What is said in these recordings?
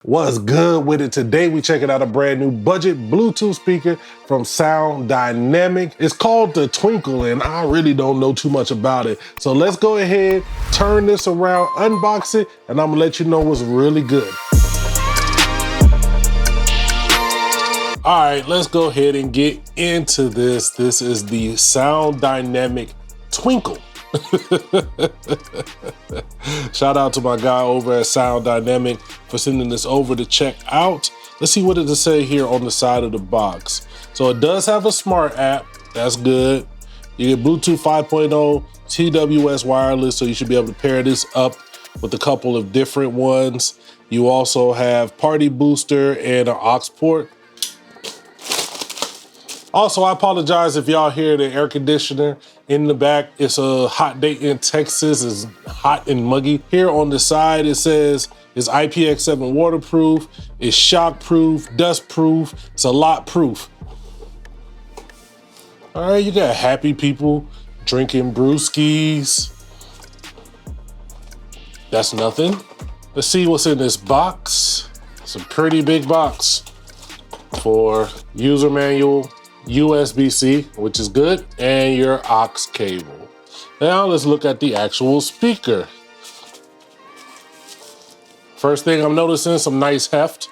What's good with it? Today we checking out a brand new budget Bluetooth speaker from Soundynamic. It's called the Twinkle and I really don't know too much about it. So let's go ahead, turn this around, unbox it, and I'm gonna let you know what's really good. All right, let's go ahead and get into this. This is the Soundynamic Twinkle. Shout out to my guy over at Soundynamic for sending this over to check out. Let's see what it does say here on the side of the box. So it does have a smart app. That's good. You get Bluetooth 5.0, TWS wireless, so you should be able to pair this up with a couple of different ones. You also have party booster and an aux port. Also, I apologize if y'all hear the air conditioner in the back. It's a hot day in Texas. It's hot and muggy. Here on the side, it says it's IPX7 waterproof, it's shockproof, dustproof, it's a lot proof. All right, you got happy people drinking brewskis. That's nothing. Let's see what's in this box. It's a pretty big box for user manual, USB-C, which is good, and your aux cable. Now let's look at the actual speaker. First thing I'm noticing, some nice heft.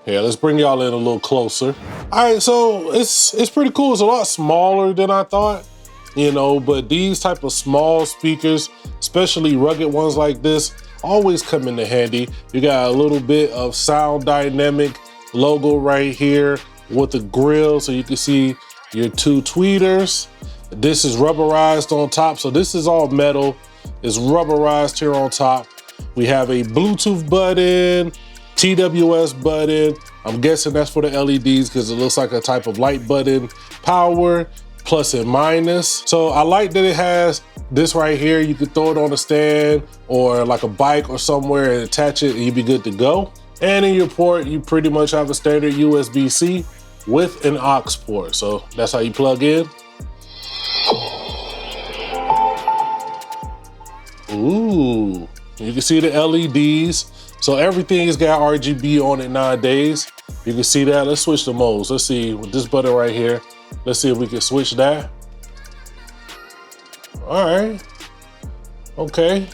Yeah, let's bring y'all in a little closer. All right, so it's pretty cool. It's a lot smaller than I thought, you know, but these type of small speakers, especially rugged ones like this, always come into handy. You got a little bit of Soundynamic logo right here with the grill, so you can see your two tweeters. This is rubberized on top, so this is all metal. It's rubberized here on top. We have a Bluetooth button, TWS button. I'm guessing that's for the LEDs because it looks like a type of light button. Power, plus and minus. So I like that it has this right here. You could throw it on a stand or like a bike or somewhere and attach it and you'd be good to go. And in your port, you pretty much have a standard USB-C with an aux port. So that's how you plug in. Ooh, you can see the LEDs. So everything's got RGB on it nowadays. You can see that. Let's switch the modes. Let's see with this button right here. Let's see if we can switch that. All right, okay.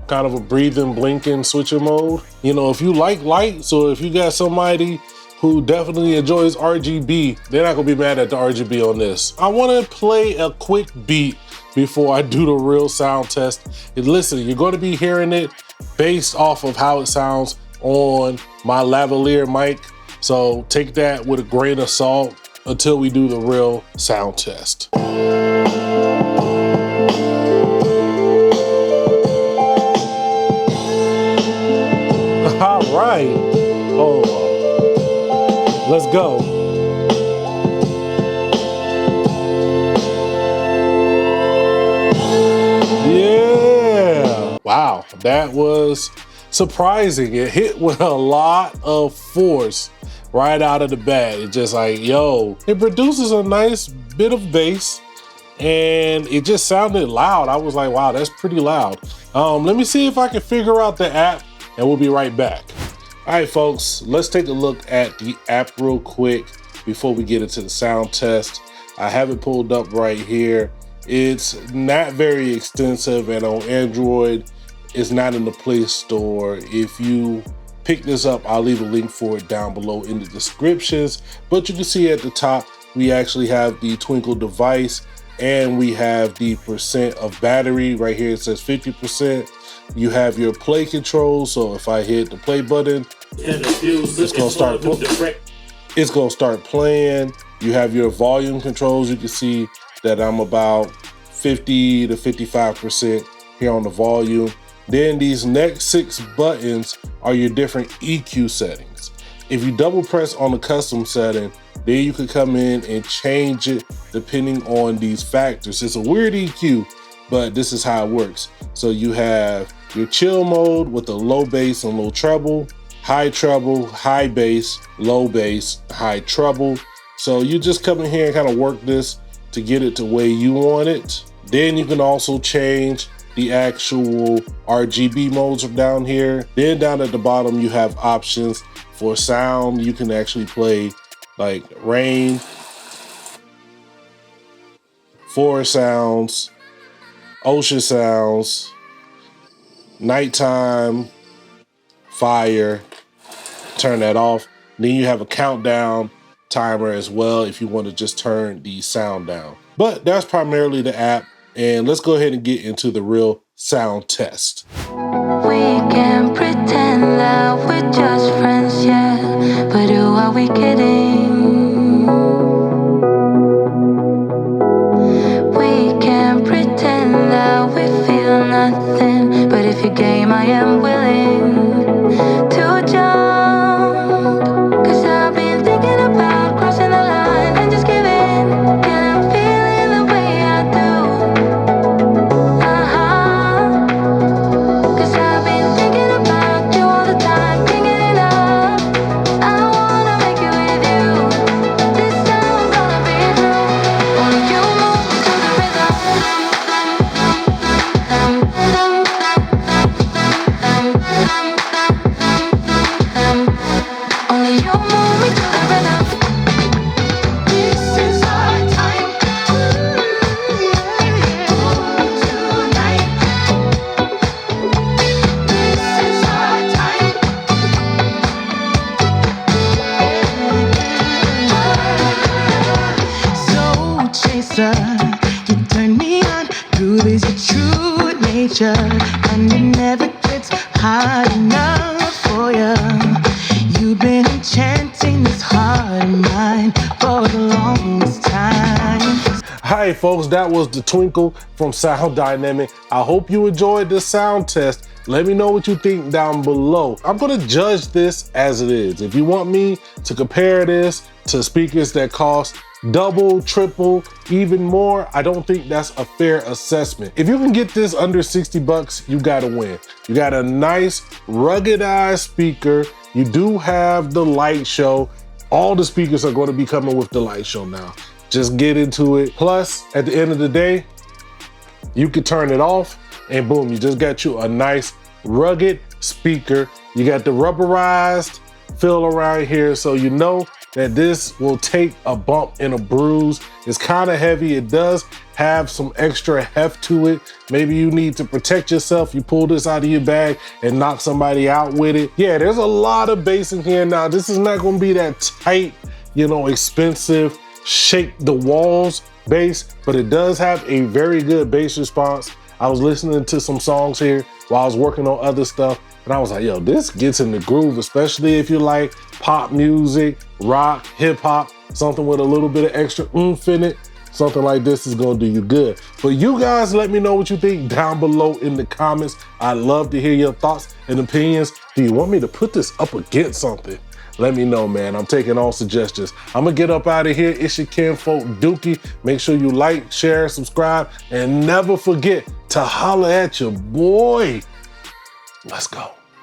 Kind of a breathing, blinking switcher mode. You know, if you like lights or if you got somebody who definitely enjoys RGB, they're not gonna be mad at the RGB on this. I wanna play a quick beat before I do the real sound test. And listen, you're gonna be hearing it based off of how it sounds on my lavalier mic. So take that with a grain of salt until we do the real sound test. All right, let's go. Yeah, wow, that was surprising. It hit with a lot of force right out of the bat. It's just like, yo, it produces a nice bit of bass and it just sounded loud. I was like, wow, that's pretty loud. Let me see if I can figure out the app and we'll be right back. All right, folks, let's take a look at the app real quick before we get into the sound test. I have it pulled up right here. It's not very extensive, and on Android, it's not in the Play Store. If you pick this up, I'll leave a link for it down below in the descriptions. But you can see at the top, we actually have the Twinkle device and we have the percent of battery. Right here, it says 50%. You have your play control, so if I hit the play button, it's gonna start playing. You have your volume controls. You can see that I'm about 50 to 55% here on the volume. Then these next 6 buttons are your different EQ settings. If you double press on the custom setting, then you can come in and change it depending on these factors. It's a weird EQ, but this is how it works. So you have your chill mode with the low bass and low treble, high bass, low bass, high treble. So you just come in here and kind of work this to get it to where you want it. Then you can also change the actual RGB modes are down here. Then down at the bottom, you have options for sound. You can actually play like rain, forest sounds, ocean sounds, nighttime, fire, turn that off. Then you have a countdown timer as well if you want to just turn the sound down. But that's primarily the app, and let's go ahead and get into the real sound test. We can pretend that we're just friends, yeah, but who are we kidding? We can pretend that we feel nothing, but if you're game, I am willing to jump. Cause I've been thinking about crossing the line and just giving, and I'm feeling the way I do. Cause I've been thinking about you all the time, can't get enough. I wanna make it with you. This time I'm gonna be true. Only you move me to the rhythm. Only you move me to the rhythm. This is our time. Tonight. This is our time. Soul chaser, you turn me on. Groove is your true nature, and it never gets hard enough for you. You've been enchanting this heart of mine for the longest time. Hi folks, that was the Twinkle from Soundynamic. I hope you enjoyed this sound test. Let me know what you think down below. I'm gonna judge this as it is. If you want me to compare this to speakers that cost double, triple, even more, I don't think that's a fair assessment. If you can get this under 60 bucks, you gotta win. You got a nice ruggedized speaker. You do have the light show. All the speakers are gonna be coming with the light show now. Just get into it. Plus, at the end of the day, you can turn it off and boom, you just got you a nice rugged speaker. You got the rubberized feel around here, so you know that this will take a bump and a bruise. It's kind of heavy. It does have some extra heft to it. Maybe you need to protect yourself. You pull this out of your bag and knock somebody out with it. Yeah, there's a lot of bass in here. Now, this is not gonna be that tight, you know, expensive, shake the walls bass, but it does have a very good bass response. I was listening to some songs here while I was working on other stuff, and I was like, yo, this gets in the groove, especially if you like pop music, rock, hip hop, something with a little bit of extra oomph in it. Something like this is gonna do you good. But you guys, let me know what you think down below in the comments. I'd love to hear your thoughts and opinions. Do you want me to put this up against something? Let me know, man. I'm taking all suggestions. I'm gonna get up out of here. It's your kinfolk Dookie. Make sure you like, share, subscribe, and never forget to holler at your boy. Let's go.